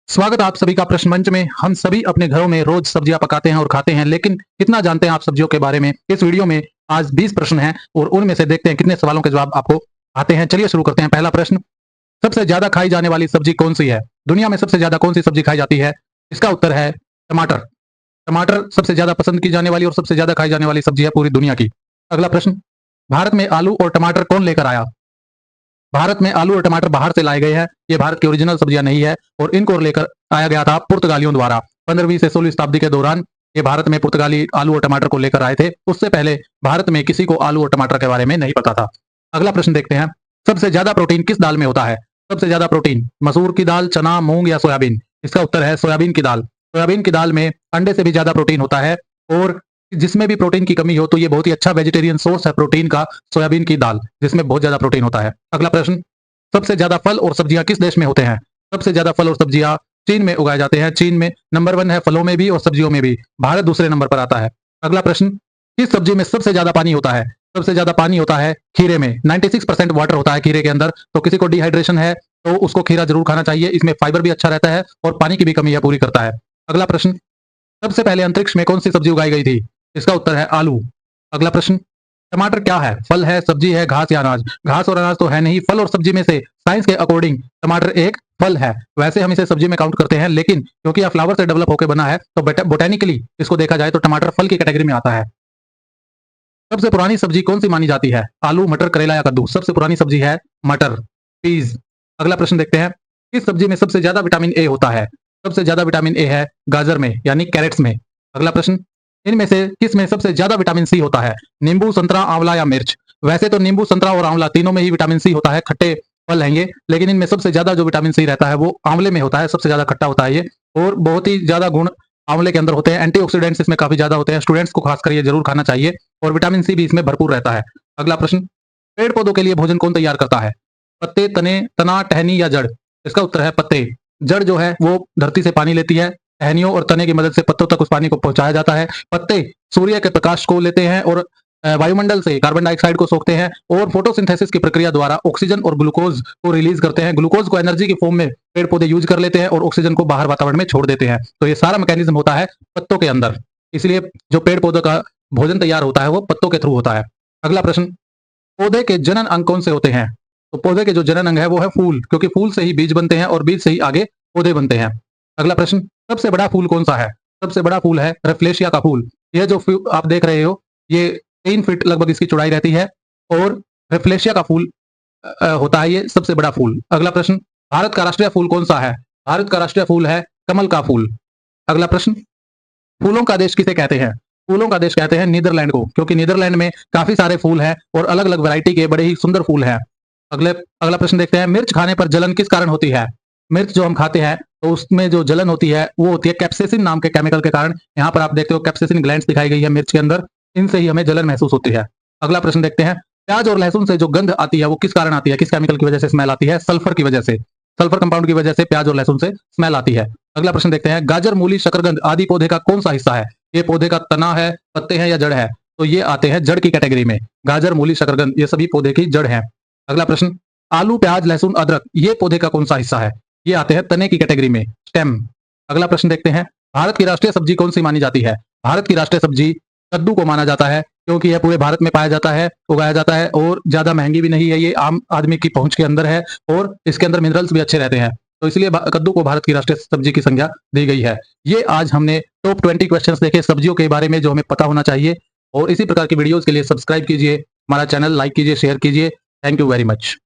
स्वागत है आप सभी का प्रश्न मंच में। हम सभी अपने घरों में रोज सब्जियां पकाते हैं और खाते हैं, लेकिन कितना जानते हैं आप सब्जियों के बारे में? इस वीडियो में आज 20 प्रश्न हैं और उनमें से देखते हैं कितने सवालों के जवाब आपको आते हैं। चलिए शुरू करते हैं। पहला प्रश्न, सबसे ज्यादा खाई जाने वाली सब्जी कौन सी है? दुनिया में सबसे ज्यादा कौन सी सब्जी खाई जाती है? इसका उत्तर है टमाटर। टमाटर सबसे ज्यादा पसंद की जाने वाली और सबसे ज्यादा खाई जाने वाली सब्जी है पूरी दुनिया की। अगला प्रश्न, भारत में आलू और टमाटर कौन लेकर आया? भारत में आलू और टमाटर बाहर से लाए गए हैं। ये भारत की ओरिजिनल सब्जियां नहीं है और इनको लेकर आया गया था पुर्तगालियों द्वारा। 15वीं से 16वीं शताब्दी के दौरान ये भारत में पुर्तगाली आलू और टमाटर को लेकर आए थे। उससे पहले भारत में किसी को आलू और टमाटर के बारे में नहीं पता था। अगला प्रश्न देखते हैं, सबसे ज्यादा प्रोटीन किस दाल में होता है? सबसे ज्यादा प्रोटीन मसूर की दाल, चना, मूंग या सोयाबीन? इसका उत्तर है सोयाबीन की दाल। सोयाबीन की दाल में अंडे से भी ज्यादा प्रोटीन होता है और जिसमें भी प्रोटीन की कमी हो तो ये बहुत ही अच्छा वेजिटेरियन सोर्स है प्रोटीन का, सोयाबीन की दाल, जिसमें बहुत ज्यादा प्रोटीन होता है। अगला प्रश्न, सबसे ज्यादा फल और सब्जियां किस देश में होते हैं? सबसे ज्यादा फल और सब्जियां चीन में उगाए जाते हैं। चीन में नंबर 1 है फलों में भी और सब्जियों में भी। भारत दूसरे नंबर पर आता है। अगला प्रश्न, किस सब्जी में सबसे ज्यादा पानी होता है? सबसे ज्यादा पानी होता है खीरे में। 96% वाटर होता है खीरे के अंदर। तो किसी को डिहाइड्रेशन है तो उसको खीरा जरूर खाना चाहिए। इसमें फाइबर भी अच्छा रहता है और पानी की भी कमी है पूरी करता है। अगला प्रश्न, सबसे पहले अंतरिक्ष में कौन सी सब्जी उगाई गई थी? इसका उत्तर है आलू। अगला प्रश्न, टमाटर क्या है? फल है, सब्जी है, घास या अनाज? घास और अनाज तो है नहीं। फल और सब्जी में से साइंस के अकॉर्डिंग टमाटर एक फल है। वैसे हम इसे सब्जी में काउंट करते हैं, लेकिन क्योंकि यह फ्लावर से डेवलप होकर बना है तो बोटेनिकली इसको देखा जाए तो टमाटर फल की कैटेगरी में आता है। सबसे पुरानी सब्जी कौन सी मानी जाती है? आलू, मटर, करेला या कद्दू? सबसे पुरानी सब्जी है मटर, पीज। अगला प्रश्न देखते हैं, किस सब्जी में सबसे ज्यादा विटामिन ए होता है? सबसे ज्यादा विटामिन ए है गाजर में, यानी कैरेट्स में। अगला प्रश्न, इनमें से किस में सबसे ज्यादा विटामिन सी होता है? नींबू, संतरा, आंवला या मिर्च? वैसे तो नींबू, संतरा और आंवला तीनों में ही विटामिन सी होता है, खट्टे फल हैं ये, लेकिन इनमें सबसे ज्यादा जो विटामिन सी रहता है वो आंवले में होता है। सबसे ज्यादा खट्टा होता है ये और बहुत ही ज्यादा गुण आंवले के अंदर होते हैं। एंटीऑक्सीडेंट्स इसमें काफी ज्यादा होते हैं। स्टूडेंट्स को खासकर ये जरूर खाना चाहिए और विटामिन सी भी इसमें भरपूर रहता है। अगला प्रश्न, पेड़ पौधों के लिए भोजन कौन तैयार करता है? पत्ते, तने, तना, टहनी या जड़? इसका उत्तर है पत्ते। जड़ जो है वो धरती से पानी लेती है। टहनियों और तने की मदद से पत्तों तक उस पानी को पहुंचाया जाता है। पत्ते सूर्य के प्रकाश को लेते हैं और वायुमंडल से कार्बन डाइऑक्साइड को सोखते हैं और फोटोसिंथेसिस की प्रक्रिया द्वारा ऑक्सीजन और ग्लूकोज को रिलीज करते हैं। ग्लूकोज को एनर्जी की फॉर्म में पेड़ पौधे यूज कर लेते हैं और ऑक्सीजन को बाहर वातावरण में छोड़ देते हैं। तो ये सारा मैकेनिज्म होता है पत्तों के अंदर। इसलिए जो पेड़ पौधों का भोजन तैयार होता है वो पत्तों के थ्रू होता है। अगला प्रश्न, पौधे के जनन अंग कौन से होते हैं? तो पौधे के जो जनन अंग है वो है फूल, क्योंकि फूल से ही बीज बनते हैं और बीज से ही आगे पौधे बनते हैं। अगला प्रश्न, सबसे बड़ा फूल कौन सा है? सबसे बड़ा फूल है रेफ्लेशिया का फूल। यह जो आप देख रहे हो ये 3 फीट लगभग इसकी चौड़ाई रहती है और रेफ्लेशिया का फूल होता है ये सबसे बड़ा फूल। अगला प्रश्न, भारत का राष्ट्रीय फूल कौन सा है? भारत का राष्ट्रीय फूल है कमल का फूल। अगला प्रश्न, फूलों का देश किसे कहते हैं? फूलों का देश कहते हैं नीदरलैंड को, क्योंकि नीदरलैंड में काफी सारे फूल हैं और अलग अलग वैरायटी के बड़े ही सुंदर फूल हैं। अगला प्रश्न देखते हैं, मिर्च खाने पर जलन किस कारण होती है? मिर्च जो हम खाते हैं तो उसमें जो जलन होती है वो होती है कैप्सेसिन नाम के केमिकल के कारण। यहाँ पर आप देखते हो कैप्सेसिन ग्लैंड्स दिखाई गई है मिर्च के अंदर, इनसे ही हमें जलन महसूस होती है। अगला प्रश्न देखते हैं, प्याज और लहसुन से जो गंध आती है वो किस कारण आती है? किस केमिकल की वजह से स्मेल आती है? सल्फर की वजह से। सल्फर कंपाउंड की वजह से प्याज और लहसुन से स्मेल आती है। अगला प्रश्न देखते हैं, गाजर, मूली, शकरकंद आदि पौधे का कौन सा हिस्सा है? ये पौधे का तना है, पत्ते हैं या जड़ है? तो ये आते हैं जड़ की कैटेगरी में। गाजर, मूली, शकरकंद ये सभी पौधे की जड़ है। अगला प्रश्न, आलू, प्याज, लहसुन, अदरक ये पौधे का कौन सा हिस्सा है? ये आते हैं तने की कैटेगरी में, स्टेम। अगला प्रश्न देखते हैं, भारत की राष्ट्रीय सब्जी कौन सी मानी जाती है? भारत की राष्ट्रीय सब्जी कद्दू को माना जाता है, क्योंकि यह पूरे भारत में पाया जाता है, उगाया जाता है और ज्यादा महंगी भी नहीं है। ये आम आदमी की पहुंच के अंदर है और इसके अंदर मिनरल्स भी अच्छे रहते हैं, तो इसलिए कद्दू को भारत की राष्ट्रीय सब्जी की संज्ञा दी गई है। ये आज हमने टॉप 20 क्वेश्चंस देखे सब्जियों के बारे में जो हमें पता होना चाहिए। और इसी प्रकार की वीडियोस के लिए सब्सक्राइब कीजिए, हमारा चैनल लाइक कीजिए, शेयर कीजिए। Thank you very much.